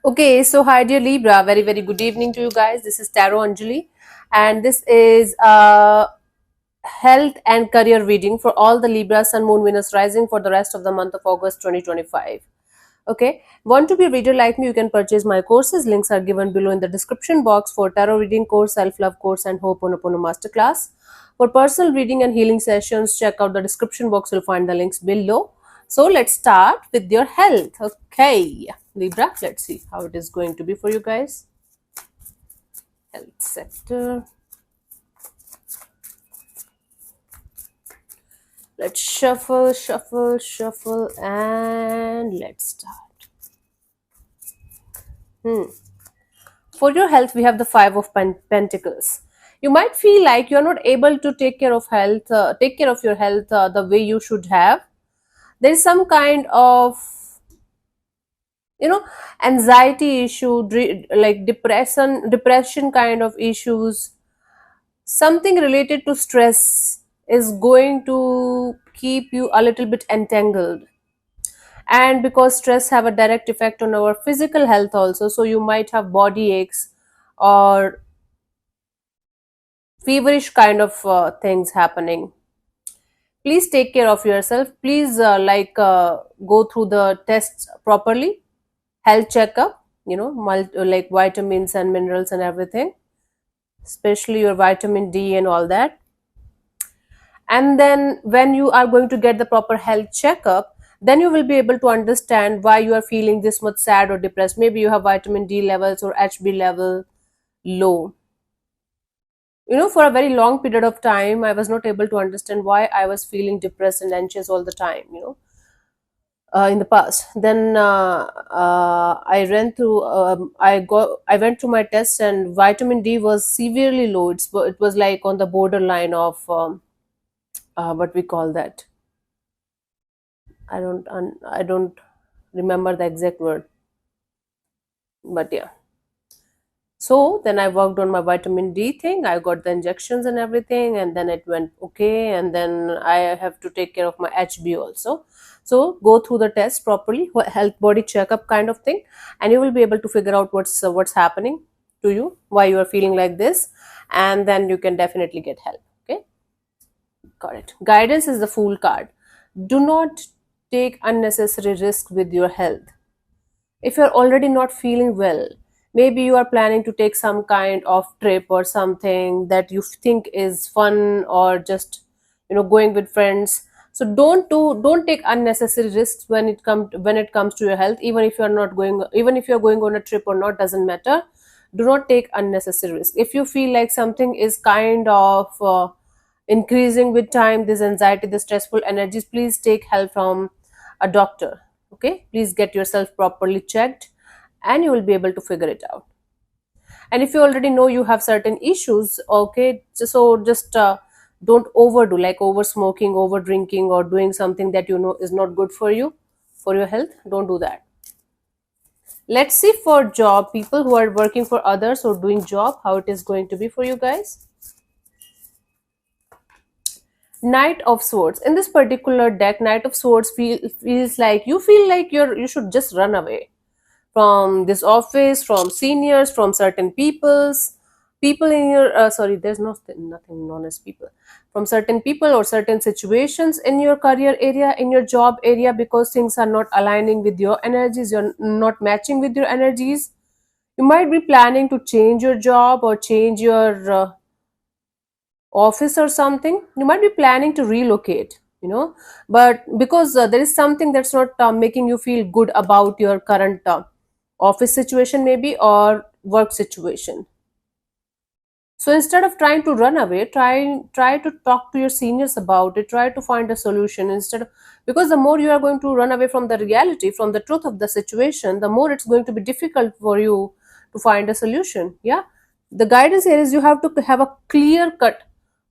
Okay, so hi dear Libra, very good evening to you guys. This is Tarot Anjali, and this is health and career reading for all the Libra, Sun, Moon, Venus rising for the rest of the month of August 2025. Okay, want to be a reader like me? You can purchase my courses. Links are given below in the description box for tarot reading course, self love course, and Ho'oponopono masterclass. For personal reading and healing sessions, check out the description box. You'll find the links below. So let's start with your health. Okay, Libra, let's see how it is going to be for you guys. Health sector. Let's shuffle, and let's start. For your health, we have the Five of Pentacles. You might feel like you're not able to take care of your health the way you should have. There is some kind of you know anxiety issue, like depression kind of issues. Something related to stress is going to keep you a little bit entangled, and because stress have a direct effect on our physical health also, so you might have body aches or feverish kind of things happening. Please take care of yourself. Please go through the tests properly, health checkup, like vitamins and minerals and everything, especially your vitamin D and all that. And then when you are going to get the proper health checkup, then you will be able to understand why you are feeling this much sad or depressed. Maybe you have vitamin D levels or HB level low. For a very long period of time, I was not able to understand why I was feeling depressed and anxious all the time, in the past. Then I went through my test, and vitamin D was severely low. It was like on the borderline of what we call that. I don't remember the exact word, but yeah. So then I worked on my vitamin D thing. I got the injections and everything, and then it went okay. And then I have to take care of my HB also. So go through the test properly, health body checkup kind of thing, and you will be able to figure out what's happening to you, why you are feeling like this, and then you can definitely get help. Okay, got it. Guidance is the Fool card. Do not take unnecessary risk with your health. If you're already not feeling well, maybe you are planning to take some kind of trip or something that you think is fun, or just going with friends. So don't take unnecessary risks when it comes to your health. Even if you're going on a trip or not, doesn't matter. Do not take unnecessary risk. If you feel like something is kind of increasing with time, this anxiety, the stressful energies, please take help from a doctor. Okay, please get yourself properly checked, and you will be able to figure it out. And if you already know you have certain issues, okay, just don't overdo, like over smoking, over drinking, or doing something that you know is not good for you, for your health. Don't do that. Let's see for job, people who are working for others or doing job, how it is going to be for you guys. Knight of Swords. In this particular deck, Knight of Swords feels like you feel like you should just run away from this office, from seniors, from certain people in your sorry, there's nothing known as people, from certain people or certain situations in your career area, in your job area, because things are not aligning with your energies, you're not matching with your energies. You might be planning to change your job or change your office or something. You might be planning to relocate, but because there is something that's not making you feel good about your current office situation, maybe, or work situation. So instead of trying to run away, try to talk to your seniors about it. Try to find a solution instead of, because the more you are going to run away from the reality, from the truth of the situation, the more it's going to be difficult for you to find a solution. Yeah, the guidance here is you have to have a clear cut,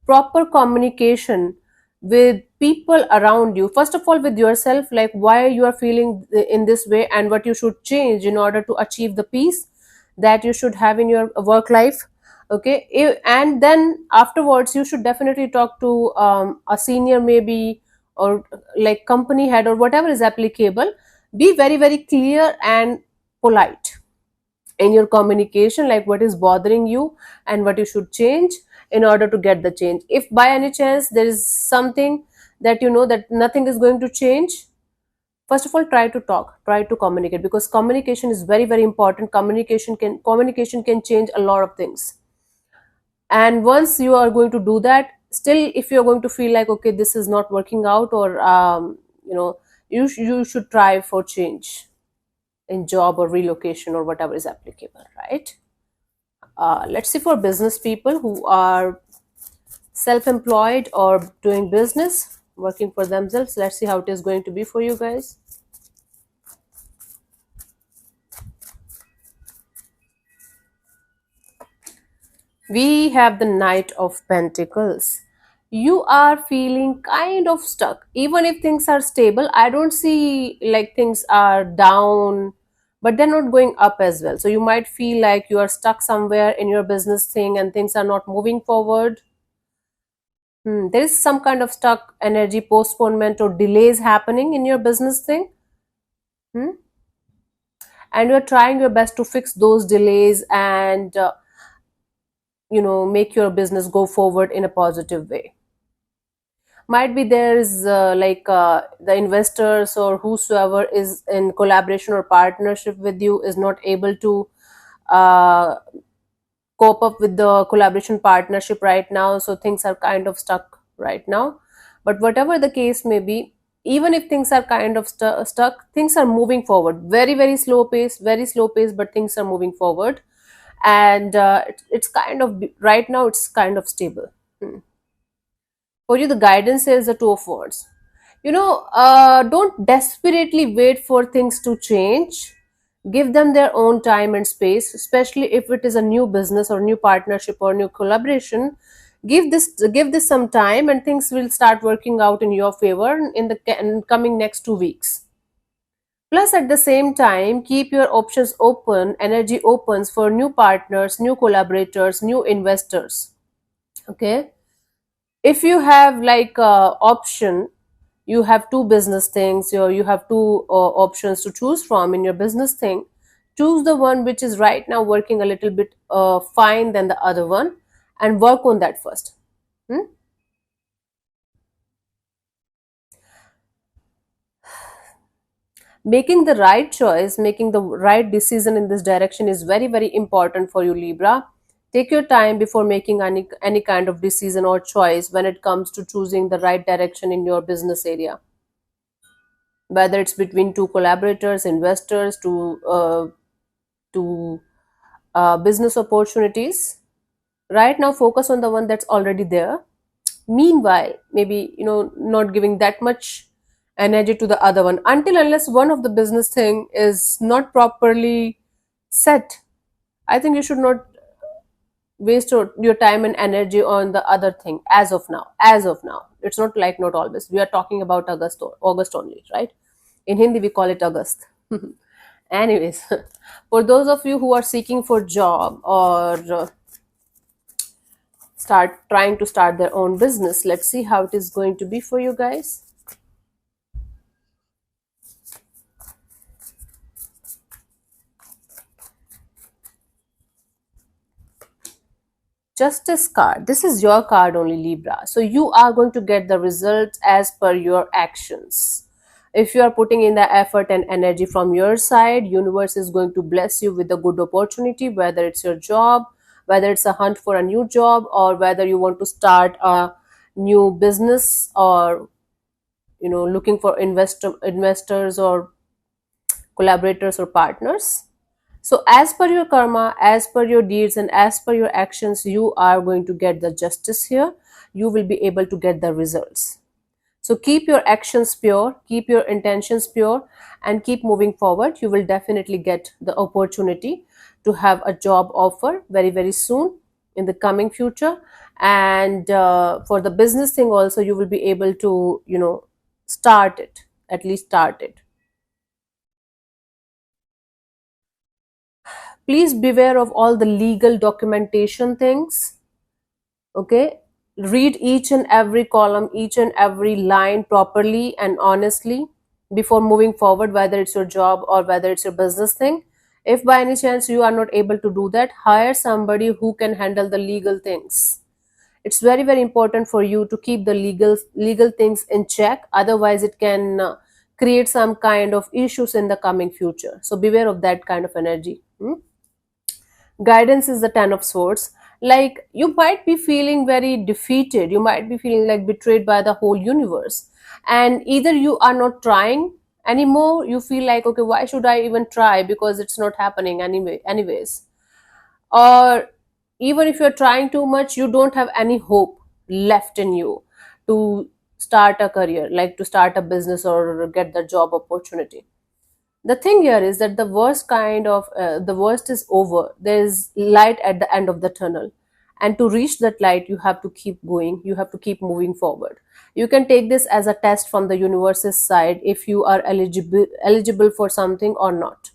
proper communication with people around you. First of all, with yourself, like why you are feeling in this way and what you should change in order to achieve the peace that you should have in your work life. Okay, and then afterwards you should definitely talk to a senior, maybe, or like company head or whatever is applicable. Be very clear and polite. in your communication, like what is bothering you and what you should change in order to get the change. If by any chance there is something that you know that nothing is going to change, first of all, try to talk, try to communicate, because communication is very very important. Communication can change a lot of things. And once you are going to do that, still if you're going to feel like, okay, this is not working out, or you should try for change in job or relocation or whatever is applicable, right? Let's see, for business people who are self-employed or doing business, working for themselves, let's see how it is going to be for you guys. We have the Knight of Pentacles. You are feeling kind of stuck. Even if things are stable, I don't see like things are down, but they're not going up as well. So you might feel like you are stuck somewhere in your business thing and things are not moving forward. There is some kind of stuck energy, postponement, or delays happening in your business thing. Hmm? And you're trying your best to fix those delays and make your business go forward in a positive way. Might be there's the investors or whosoever is in collaboration or partnership with you is not able to uh, cope up with the collaboration partnership right now, so things are kind of stuck right now. But whatever the case may be, even if things are kind of stuck, things are moving forward, very very slow pace, very slow pace, but things are moving forward. And it's kind of, right now it's kind of stable. For you, the guidance is the Two of Wands. Don't desperately wait for things to change. Give them their own time and space, especially if it is a new business or new partnership or new collaboration. Give this some time, and things will start working out in your favor in the coming next 2 weeks. Plus, at the same time, keep your options open, energy opens for new partners, new collaborators, new investors. Okay, if you have like option, you have two business things, or you have two options to choose from in your business thing, choose the one which is right now working a little bit fine than the other one, and work on that first. Hmm? Making the right choice, making the right decision in this direction is very very important for you, Libra. Take your time before making any kind of decision or choice when it comes to choosing the right direction in your business area, whether it's between two collaborators, investors, to business opportunities. Right now, focus on the one that's already there. Meanwhile, maybe not giving that much energy to the other one, until unless one of the business thing is not properly set. I think you should not waste your time and energy on the other thing as of now. As of now, it's not like, not always. We are talking about August only, right? In Hindi, we call it August. Anyways, for those of you who are seeking for job or trying to start their own business, let's see how it is going to be for you guys. Justice card. This is your card only, Libra. So you are going to get the results as per your actions. If you are putting in the effort and energy from your side, universe is going to bless you with a good opportunity, whether it's your job, whether it's a hunt for a new job, or whether you want to start a new business, or looking for investors or collaborators or partners. So, as per your karma, as per your deeds, and as per your actions, you are going to get the justice here. You will be able to get the results. So, keep your actions pure, keep your intentions pure, and keep moving forward. You will definitely get the opportunity to have a job offer very, very soon in the coming future. And for the business thing, also, you will be able to, start it, at least start it. Please beware of all the legal documentation things. Okay, read each and every column, each and every line properly and honestly before moving forward, whether it's your job or whether it's your business thing. If by any chance you are not able to do that, hire somebody who can handle the legal things. It's very very important for you to keep the legal things in check, otherwise it can create some kind of issues in the coming future. So beware of that kind of energy. Guidance is the 10 of swords. Like, you might be feeling very defeated, you might be feeling like betrayed by the whole universe, and either you are not trying anymore, you feel like, okay, why should I even try, because it's not happening anyways. Or even if you're trying too much, you don't have any hope left in you to start a career, like to start a business or get the job opportunity. The thing here is that the worst is over. There's light at the end of the tunnel, and to reach that light you have to keep going, you have to keep moving forward. You can take this as a test from the universe's side if you are eligible for something or not.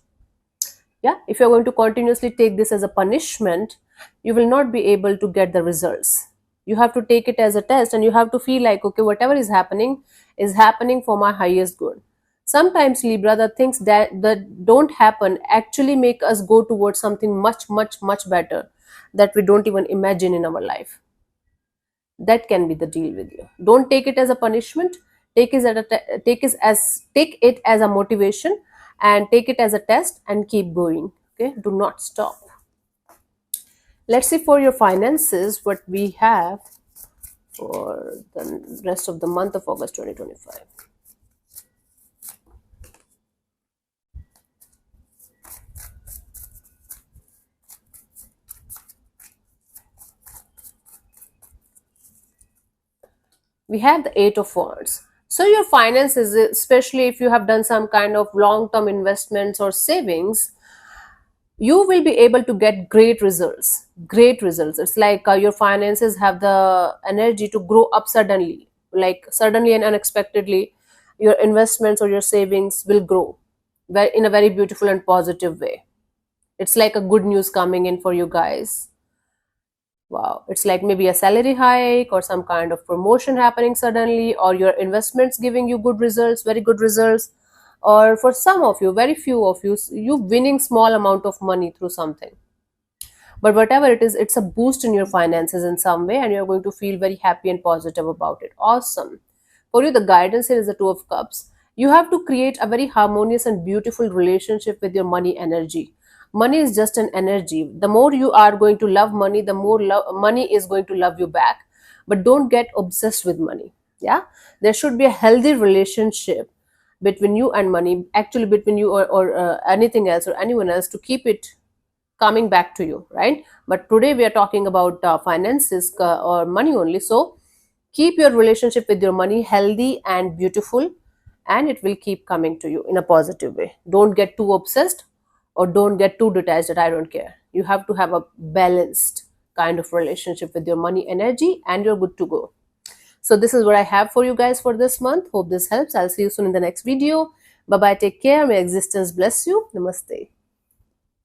Yeah, if you're going to continuously take this as a punishment, you will not be able to get the results. You have to take it as a test, and you have to feel like, okay, whatever is happening for my highest good. Sometimes, Libra, the things that don't happen actually make us go towards something much much much better that we don't even imagine in our life. That can be the deal with you. Don't take it as a punishment. Take it as a motivation, and take it as a test, and keep going. Okay, do not stop. Let's see for your finances what we have for the rest of the month of August 2025. We have the Eight of Wands. So your finances, especially if you have done some kind of long term investments or savings, you will be able to get great results. It's like your finances have the energy to grow up suddenly, like suddenly and unexpectedly. Your investments or your savings will grow in a very beautiful and positive way. It's like a good news coming in for you guys. Wow, it's like maybe a salary hike or some kind of promotion happening suddenly, or your investments giving you good results, very good results. Or for some of you, very few of you, you winning small amount of money through something. But whatever it is, it's a boost in your finances in some way, and you're going to feel very happy and positive about it. Awesome. For you, the guidance here is the Two of Cups. You have to create a very harmonious and beautiful relationship with your money energy. Money is just an energy. The more you are going to love money, the more money is going to love you back. But don't get obsessed with money. Yeah, there should be a healthy relationship between you and money, actually between you or anything else or anyone else, to keep it coming back to you, right? But today we are talking about finances or money only. So keep your relationship with your money healthy and beautiful, and it will keep coming to you in a positive way. Don't get too obsessed, or don't get too detached that I don't care. You have to have a balanced kind of relationship with your money energy, and you're good to go. So this is what I have for you guys for this month. Hope this helps. I'll see you soon in the next video. Bye bye, take care, may existence bless you. Namaste.